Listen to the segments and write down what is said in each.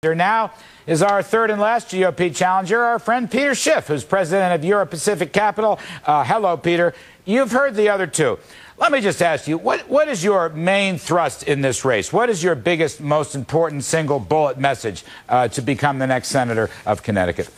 Here now is our third and last GOP challenger, our friend Peter Schiff, who's president of Europe Pacific Capital. Hello, Peter. You've heard the other two. Let me just ask you, what is your main thrust in this race? What is your biggest, most important single bullet message to become the next senator of Connecticut?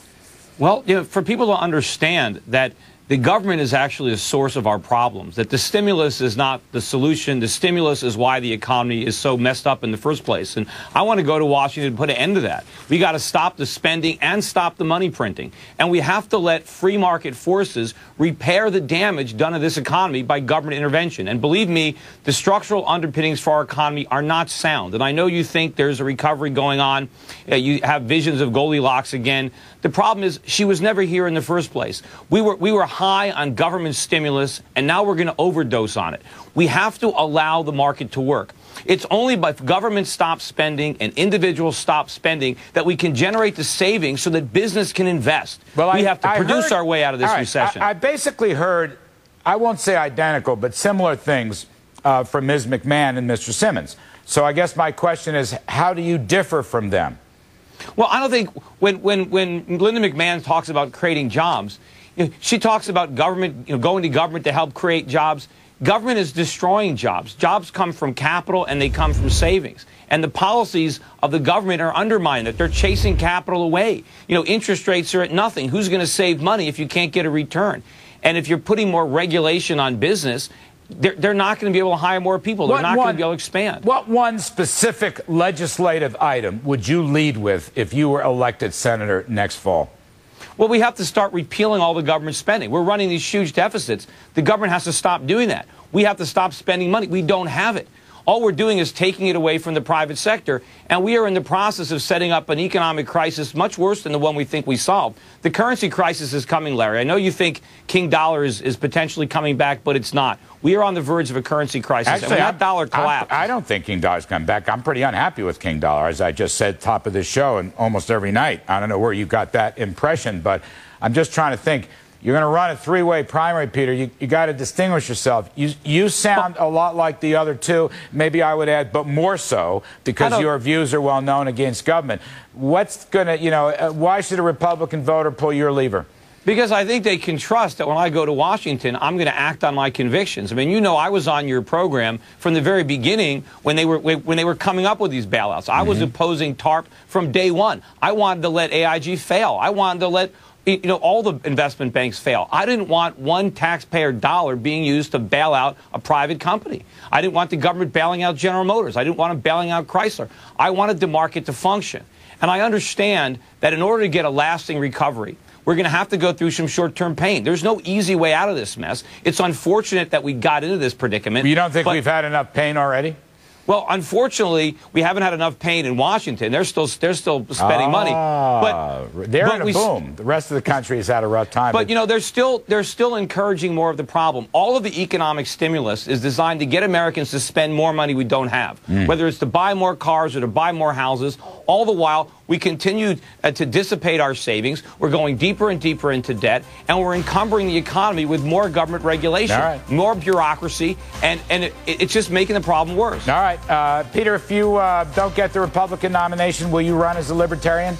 Well, for people to understand that the government is actually a source of our problems, that the stimulus is not the solution. The stimulus is why the economy is so messed up in the first place. And I want to go to Washington and put an end to that. We got to stop the spending and stop the money printing. And we have to let free market forces repair the damage done to this economy by government intervention. And believe me, the structural underpinnings for our economy are not sound. And I know you think there's a recovery going on. You have visions of Goldilocks again. The problem is she was never here in the first place. We were high on government stimulus, and now we're going to overdose on it. We have to allow the market to work. It's only by government stops spending and individuals stop spending that we can generate the savings so that business can invest. Well, we have to produce our way out of this recession. I basically heard, I won't say identical, but similar things from Ms. McMahon and Mr. Simmons. So I guess my question is, how do you differ from them? Well, I don't think when Linda McMahon talks about creating jobs, she talks about government, going to government to help create jobs. Government is destroying jobs. Jobs come from capital and they come from savings. And the policies of the government are undermining that. They're chasing capital away. Interest rates are at nothing. Who's going to save money if you can't get a return? And if you're putting more regulation on business, they're not going to be able to hire more people. They're not going to be able to expand. What one specific legislative item would you lead with if you were elected senator next fall? Well, we have to start repealing all the government spending. We're running these huge deficits. The government has to stop doing that. We have to stop spending money. We don't have it. All we're doing is taking it away from the private sector, and we are in the process of setting up an economic crisis much worse than the one we think we solved. The currency crisis is coming, Larry. I know you think King Dollar is potentially coming back, but it's not. We are on the verge of a currency crisis. Actually, and when that dollar collapsed, I don't think King Dollar's coming back. I'm pretty unhappy with King Dollar, as I just said top of this show and almost every night. I don't know where you got that impression, but I'm just trying to think. You're going to run a three-way primary, Peter. You got to distinguish yourself. You sound a lot like the other two. Maybe I would add, but more so, because your views are well known against government. What's going to, why should a Republican voter pull your lever? Because I think they can trust that when I go to Washington, I'm going to act on my convictions. I mean, I was on your program from the very beginning when they were coming up with these bailouts. I was opposing TARP from day one. I wanted to let AIG fail. I wanted to let all the investment banks fail. I didn't want one taxpayer dollar being used to bail out a private company. I didn't want the government bailing out General Motors. I didn't want them bailing out Chrysler. I wanted the market to function. And I understand that in order to get a lasting recovery, we're going to have to go through some short-term pain. There's no easy way out of this mess. It's unfortunate that we got into this predicament. You don't think we've had enough pain already? Well, unfortunately, we haven't had enough pain in Washington. They're still spending money. But they're in a boom. The rest of the country has had a rough time. But they're still encouraging more of the problem. All of the economic stimulus is designed to get Americans to spend more money we don't have, whether it's to buy more cars or to buy more houses. All the while, we continue to dissipate our savings. We're going deeper and deeper into debt, and we're encumbering the economy with more government regulation, more bureaucracy, and it's just making the problem worse. All right. Peter, if you don't get the Republican nomination, will you run as a Libertarian?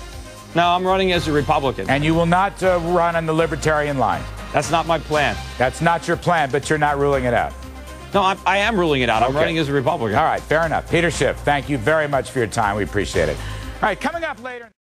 No, I'm running as a Republican. And you will not run on the Libertarian line? That's not my plan. That's not your plan, but you're not ruling it out? No, I am ruling it out. I'm running as a Republican. All right, fair enough. Peter Schiff, thank you very much for your time. We appreciate it. All right, coming up later.